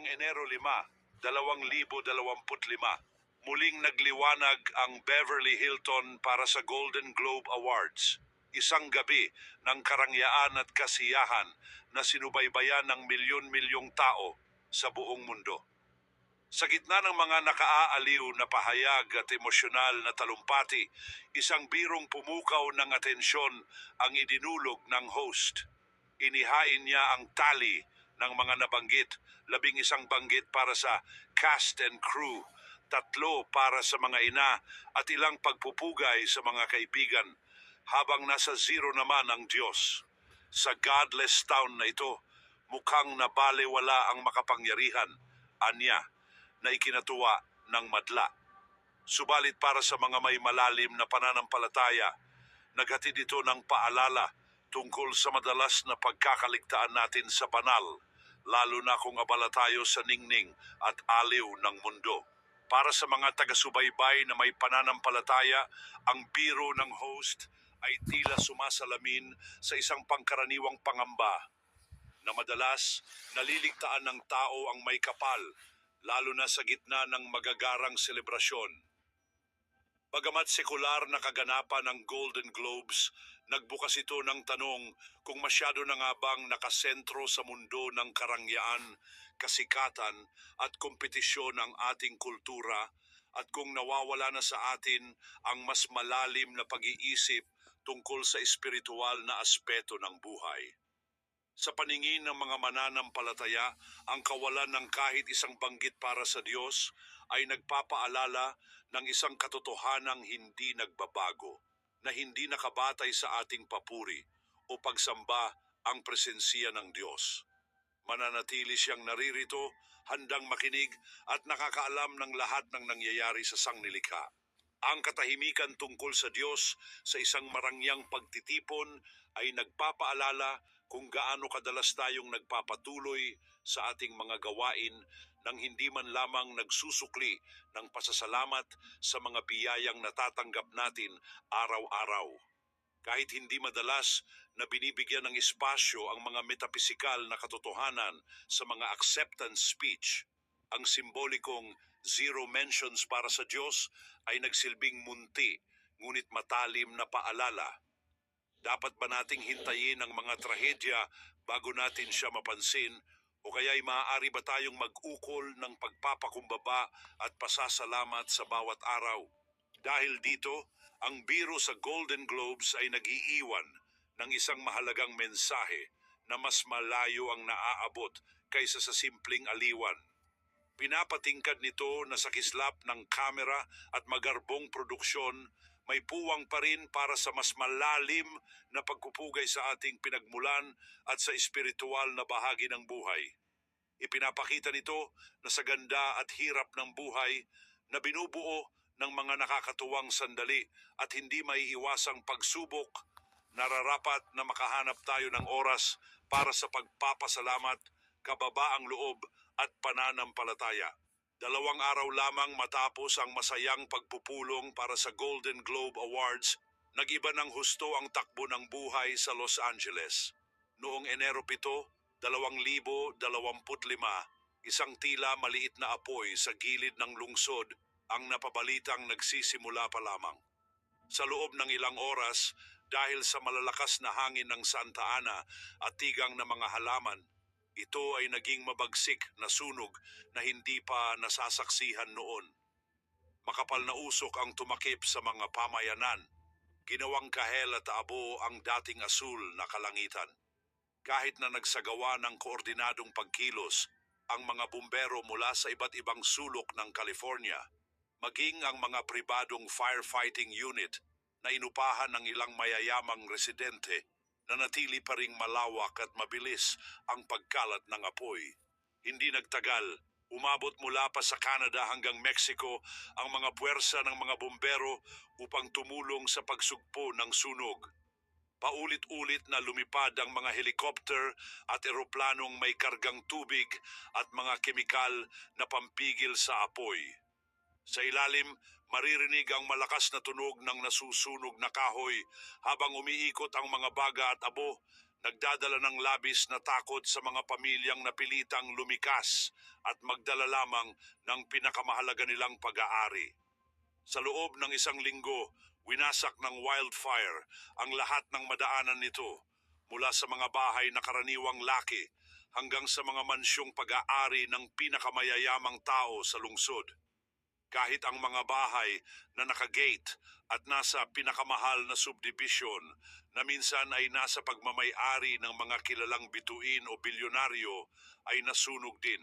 Enero 5, 2025, muling nagliwanag ang Beverly Hilton para sa Golden Globe Awards. Isang gabi ng karangyaan at kasiyahan na sinubaybayan ng milyon-milyong tao sa buong mundo. Sa gitna ng mga nakaaaliw na pahayag at emosyonal na talumpati, isang birong pumukaw ng atensyon ang idinulog ng host. Inihain niya ang tali ng mga nabanggit, 11 banggit para sa cast and crew, 3 para sa mga ina at ilang pagpupugay sa mga kaibigan, habang nasa 0 naman ang Diyos. Sa godless town na ito, mukhang nabalewala ang makapangyarihan, anya, na ikinatuwa ng madla. Subalit para sa mga may malalim na pananampalataya, naghatid ito ng paalala tungkol sa madalas na pagkakaligtaan natin sa banal, lalo na kung abala tayo sa ningning at aliw ng mundo. Para sa mga taga-subaybay na may pananampalataya, ang biro ng host ay tila sumasalamin sa isang pangkaraniwang pangamba na madalas naliligtaan ng tao ang may kapal, lalo na sa gitna ng magagarang selebrasyon. Bagamat sekular na kaganapan ng Golden Globes, nagbukas ito ng tanong kung masyado na nga bang nakasentro sa mundo ng karangyaan, kasikatan at kompetisyon ang ating kultura, at kung nawawala na sa atin ang mas malalim na pag-iisip tungkol sa espiritual na aspeto ng buhay. Sa paningin ng mga mananampalataya, ang kawalan ng kahit isang banggit para sa Diyos ay nagpapaalala ng isang katotohanang hindi nagbabago, na hindi nakabatay sa ating papuri o pagsamba ang presensya ng Diyos. Mananatili siyang naririto, handang makinig at nakakaalam ng lahat ng nangyayari sa sangnilikha. Ang katahimikan tungkol sa Diyos sa isang marangyang pagtitipon ay nagpapaalala kung gaano kadalas tayong nagpapatuloy sa ating mga gawain nang hindi man lamang nagsusukli ng pasasalamat sa mga biyayang natatanggap natin araw-araw. Kahit hindi madalas na binibigyan ng espasyo ang mga metapisikal na katotohanan sa mga acceptance speech, ang simbolikong 0 mentions para sa Diyos ay nagsilbing munti ngunit matalim na paalala. Dapat ba nating hintayin ang mga trahedya bago natin siya mapansin, o kaya'y maaari ba tayong mag-ukol ng pagpapakumbaba at pasasalamat sa bawat araw? Dahil dito, ang biro sa Golden Globes ay nag-iiwan ng isang mahalagang mensahe na mas malayo ang naaabot kaysa sa simpleng aliwan. Pinapatingkad nito na sa kislap ng kamera at magarbong produksyon, may puwang pa rin para sa mas malalim na pagpupugay sa ating pinagmulan at sa espiritual na bahagi ng buhay. Ipinapakita nito na sa ganda at hirap ng buhay na binubuo ng mga nakakatuwang sandali at hindi maiiwasang pagsubok, nararapat na makahanap tayo ng oras para sa pagpapasalamat, kababaang loob at pananampalataya. 2 araw lamang matapos ang masayang pagpupulong para sa Golden Globe Awards, nag-iba ng husto ang takbo ng buhay sa Los Angeles. Noong Enero 7, 2025, isang tila maliit na apoy sa gilid ng lungsod ang napabalitang nagsisimula pa lamang. Sa loob ng ilang oras, dahil sa malalakas na hangin ng Santa Ana at tigang na mga halaman, ito ay naging mabagsik na sunog na hindi pa nasasaksihan noon. Makapal na usok ang tumakip sa mga pamayanan. Ginawang kahel at abo ang dating asul na kalangitan. Kahit na nagsagawa ng koordinadong pagkilos ang mga bumbero mula sa iba't ibang sulok ng California, maging ang mga pribadong firefighting unit na inupahan ng ilang mayayamang residente, nanatili pa ring malawak at mabilis ang pagkalat ng apoy. Hindi nagtagal, umabot mula pa sa Canada hanggang Mexico ang mga puwersa ng mga bumbero upang tumulong sa pagsugpo ng sunog. Paulit-ulit na lumipad ang mga helikopter at eroplanong may kargang tubig at mga kemikal na pampigil sa apoy. Sa ilalim, maririnig ang malakas na tunog ng nasusunog na kahoy habang umiikot ang mga baga at abo nagdadala ng labis na takot sa mga pamilyang napilitang lumikas at magdala lamang ng pinakamahalaga nilang pag-aari. Sa loob ng isang linggo, winasak ng wildfire ang lahat ng madaanan nito, mula sa mga bahay na karaniwang laki hanggang sa mga mansyong pag-aari ng pinakamayayamang tao sa lungsod. Kahit ang mga bahay na nakagate at nasa pinakamahal na subdivision na minsan ay nasa pagmamay-ari ng mga kilalang bituin o bilyonaryo ay nasunog din.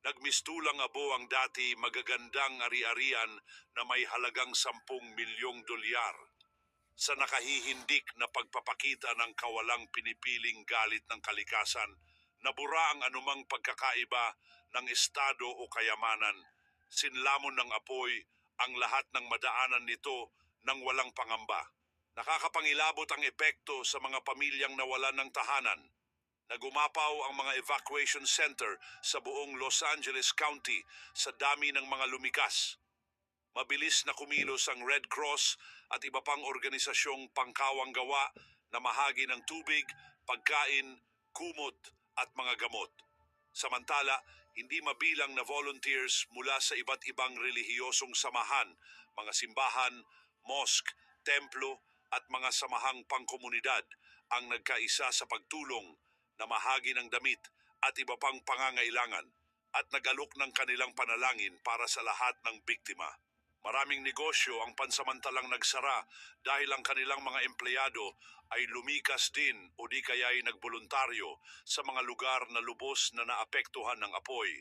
Nagmistulang abo ang dati magagandang ari-arian na may halagang 10 milyong dolyar sa nakahihindik na pagpapakita ng kawalang pinipiling galit ng kalikasan. Nabura ang anumang pagkakaiba ng estado o kayamanan. Sinlamon ng apoy ang lahat ng madaanan nito ng walang pangamba. Nakakapangilabot ang epekto sa mga pamilyang nawalan ng tahanan. Nagumapaw ang mga evacuation center sa buong Los Angeles County sa dami ng mga lumikas. Mabilis na kumilos ang Red Cross at iba pang organisasyong pangkawang gawa na mahagi ng tubig, pagkain, kumot at mga gamot. Samantala, hindi mabilang na volunteers mula sa iba't ibang relihiyosong samahan, mga simbahan, mosque, templo at mga samahang pangkomunidad ang nagkaisa sa pagtulong na mahagi ng damit at iba pang pangangailangan at nag-alok ng kanilang panalangin para sa lahat ng biktima. Maraming negosyo ang pansamantalang nagsara dahil ang kanilang mga empleyado ay lumikas din o di kaya ay nagboluntaryo sa mga lugar na lubos na naapektuhan ng apoy.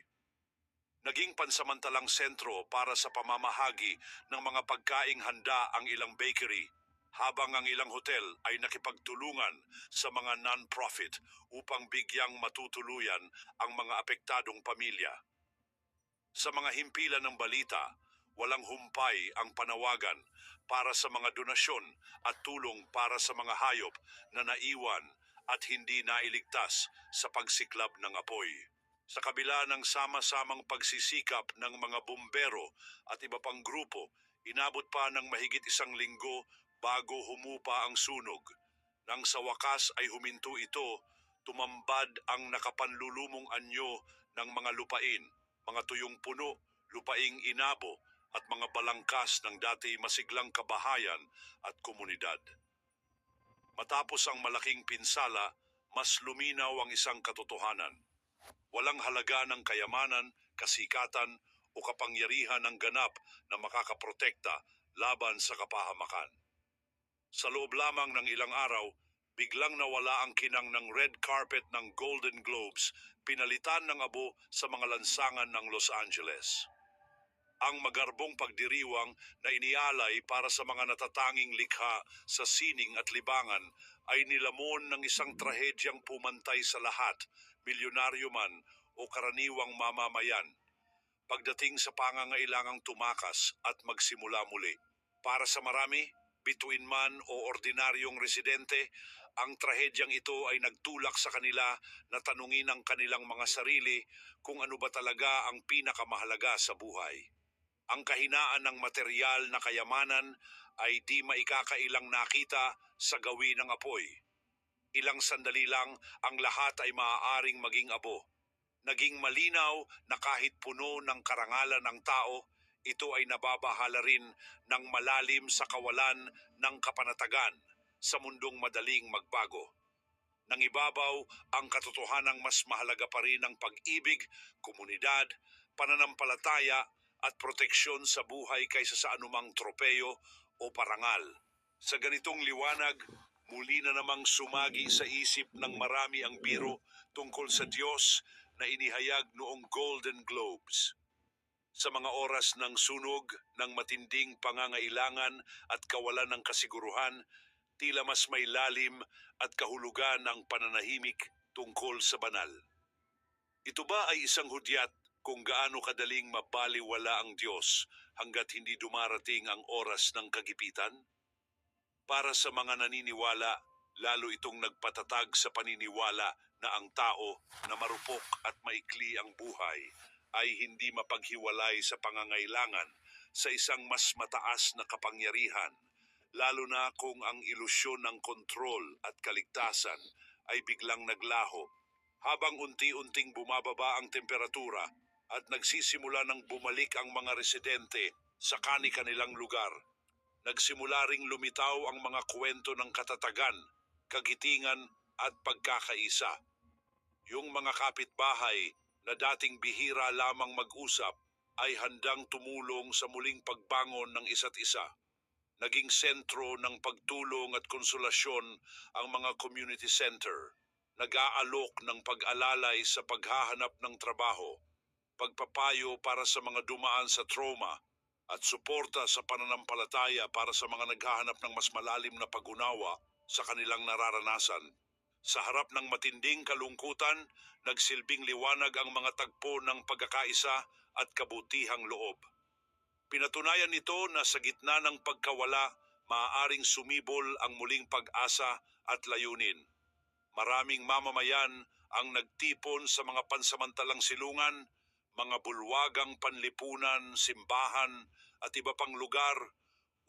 Naging pansamantalang sentro para sa pamamahagi ng mga pagkaing handa ang ilang bakery, habang ang ilang hotel ay nakipagtulungan sa mga non-profit upang bigyang matutuluyan ang mga apektadong pamilya. Sa mga himpilan ng balita, walang humpay ang panawagan para sa mga donasyon at tulong para sa mga hayop na naiwan at hindi nailigtas sa pagsiklab ng apoy. Sa kabila ng sama-samang pagsisikap ng mga bumbero at iba pang grupo, inabot pa ng mahigit 1 linggo bago humupa ang sunog. Nang sa wakas ay huminto ito, tumambad ang nakapanlulumong anyo ng mga lupain, mga tuyong puno, lupaing inabo, at mga balangkas ng dati masiglang kabahayan at komunidad. Matapos ang malaking pinsala, mas luminaw ang isang katotohanan. Walang halaga ng kayamanan, kasikatan o kapangyarihan ng ganap na makakaprotekta laban sa kapahamakan. Sa loob lamang ng ilang araw, biglang nawala ang kinang ng red carpet ng Golden Globes, pinalitan ng abo sa mga lansangan ng Los Angeles. Ang magarbong pagdiriwang na inialay para sa mga natatanging likha sa sining at libangan ay nilamon ng isang trahedyang pumantay sa lahat, milyonaryo man o karaniwang mamamayan. Pagdating sa pangangailangang tumakas at magsimula muli. Para sa marami, bituin man o ordinaryong residente, ang trahedyang ito ay nagtulak sa kanila na tanungin ang kanilang mga sarili kung ano ba talaga ang pinakamahalaga sa buhay. Ang kahinaan ng material na kayamanan ay di maikakailang nakita sa gawi ng apoy. Ilang sandali lang ang lahat ay maaaring maging abo. Naging malinaw na kahit puno ng karangalan ng tao, ito ay nababahala rin ng malalim sa kawalan ng kapanatagan sa mundong madaling magbago. Nangibabaw ang katotohanang mas mahalaga pa rin ang pag-ibig, komunidad, pananampalataya at proteksyon sa buhay kaysa sa anumang tropeyo o parangal. Sa ganitong liwanag, muli na namang sumagi sa isip ng marami ang biro tungkol sa Diyos na inihayag noong Golden Globes. Sa mga oras ng sunog, ng matinding pangangailangan at kawalan ng kasiguruhan, tila mas may lalim at kahulugan ang pananahimik tungkol sa banal. Ito ba ay isang hudyat kung gaano kadaling mabaliwala ang Diyos hanggat hindi dumarating ang oras ng kagipitan? Para sa mga naniniwala, lalo itong nagpatatag sa paniniwala na ang tao na marupok at maikli ang buhay ay hindi mapaghiwalay sa pangangailangan sa isang mas mataas na kapangyarihan, lalo na kung ang ilusyon ng kontrol at kaligtasan ay biglang naglaho. Habang unti-unting bumababa ang temperatura at nagsisimula ng bumalik ang mga residente sa kani-kanilang lugar, nagsimula ring lumitaw ang mga kwento ng katatagan, kagitingan at pagkakaisa. Yung mga kapitbahay na dating bihira lamang mag-usap ay handang tumulong sa muling pagbangon ng isa't isa. Naging sentro ng pagtulong at konsolasyon ang mga community center. Nag-aalok ng pag-alalay sa paghahanap ng trabaho, pagpapayo para sa mga dumaan sa trauma, at suporta sa pananampalataya para sa mga naghahanap ng mas malalim na pag-unawa sa kanilang nararanasan. Sa harap ng matinding kalungkutan, nagsilbing liwanag ang mga tagpo ng pagkakaisa at kabutihang loob. Pinatunayan nito na sa gitna ng pagkawala, maaaring sumibol ang muling pag-asa at layunin. Maraming mamamayan ang nagtipon sa mga pansamantalang silungan, mga bulwagang panlipunan, simbahan at iba pang lugar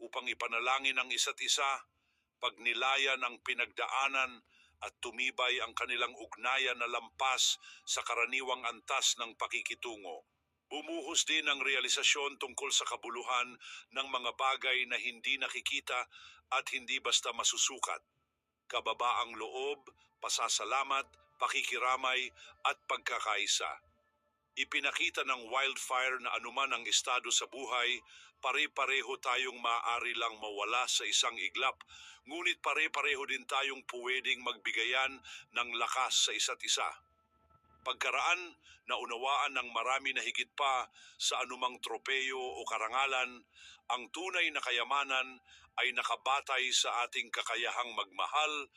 upang ipanalangin ang isa't isa, pagnilayan ang pinagdaanan at tumibay ang kanilang ugnayan na lampas sa karaniwang antas ng pakikitungo. Bumuhos din ang realisasyon tungkol sa kabuluhan ng mga bagay na hindi nakikita at hindi basta masusukat. Kababaang loob, pasasalamat, pakikiramay at pagkakaisa. Ipinakita ng wildfire na anuman ang estado sa buhay, pare-pareho tayong maaari lang mawala sa isang iglap, ngunit pare-pareho din tayong pwedeng magbigayan ng lakas sa isa't isa. Pagkaraan, naunawaan ng marami na higit pa sa anumang tropeyo o karangalan, ang tunay na kayamanan ay nakabatay sa ating kakayahang magmahal,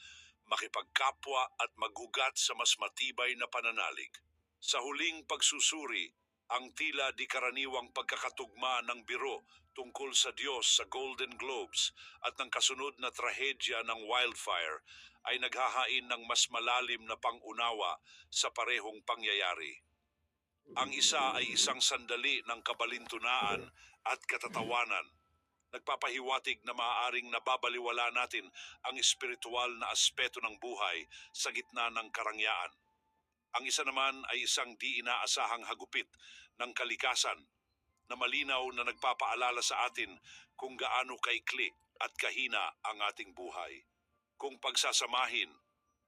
makipagkapwa at maghugat sa mas matibay na pananalig. Sa huling pagsusuri, ang tila di karaniwang pagkakatugma ng biro tungkol sa Diyos sa Golden Globes at ng kasunod na trahedya ng wildfire ay naghahain ng mas malalim na pangunawa sa parehong pangyayari. Ang isa ay isang sandali ng kabalintunaan at katatawanan. Nagpapahiwatig na maaaring nababaliwala natin ang espiritual na aspeto ng buhay sa gitna ng karangyaan. Ang isa naman ay isang di inaasahang hagupit ng kalikasan na malinaw na nagpapaalala sa atin kung gaano kaikli at kahina ang ating buhay. Kung pagsasamahin,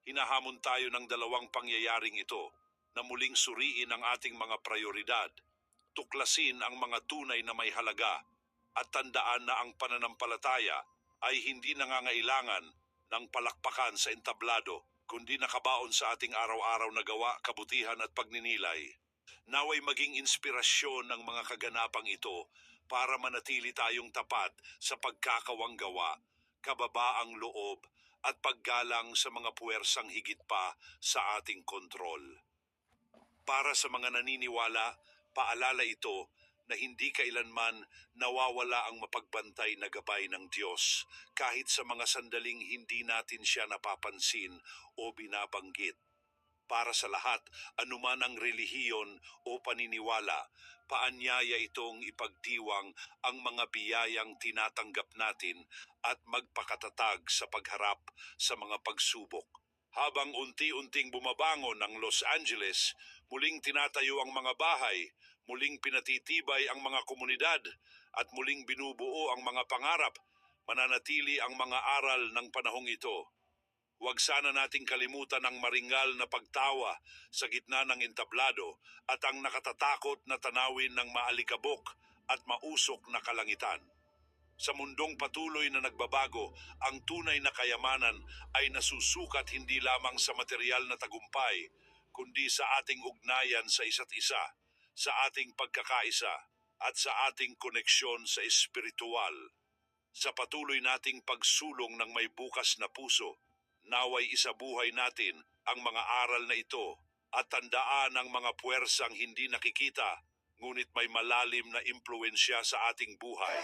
hinahamon tayo ng dalawang pangyayaring ito na muling suriin ang ating mga prioridad, tuklasin ang mga tunay na may halaga, at tandaan na ang pananampalataya ay hindi nangangailangan ng palakpakan sa entablado, kundi nakabaon sa ating araw-araw na gawa, kabutihan at pagninilay. Naway maging inspirasyon ng mga kaganapang ito para manatili tayong tapat sa pagkakawanggawa, kababaang loob at paggalang sa mga puwersang higit pa sa ating kontrol. Para sa mga naniniwala, paalala ito na hindi kailanman nawawala ang mapagbantay na gabay ng Diyos kahit sa mga sandaling hindi natin siya napapansin o binabanggit. Para sa lahat, anuman ang relihiyon o paniniwala, paanyaya itong ipagdiwang ang mga biyayang tinatanggap natin at magpakatatag sa pagharap sa mga pagsubok. Habang unti-unting bumabangon ang Los Angeles, muling tinatayo ang mga bahay, muling pinatitibay ang mga komunidad, at muling binubuo ang mga pangarap, mananatili ang mga aral ng panahong ito. Huwag sana nating kalimutan ang maringal na pagtawa sa gitna ng entablado at ang nakatatakot na tanawin ng maalikabok at mausok na kalangitan. Sa mundong patuloy na nagbabago, ang tunay na kayamanan ay nasusukat hindi lamang sa material na tagumpay, kundi sa ating ugnayan sa isa't isa, sa ating pagkakaisa, at sa ating koneksyon sa espiritual. Sa patuloy nating pagsulong ng may bukas na puso, naway isabuhay natin ang mga aral na ito at tandaan ang mga puwersang hindi nakikita, ngunit may malalim na impluensya sa ating buhay.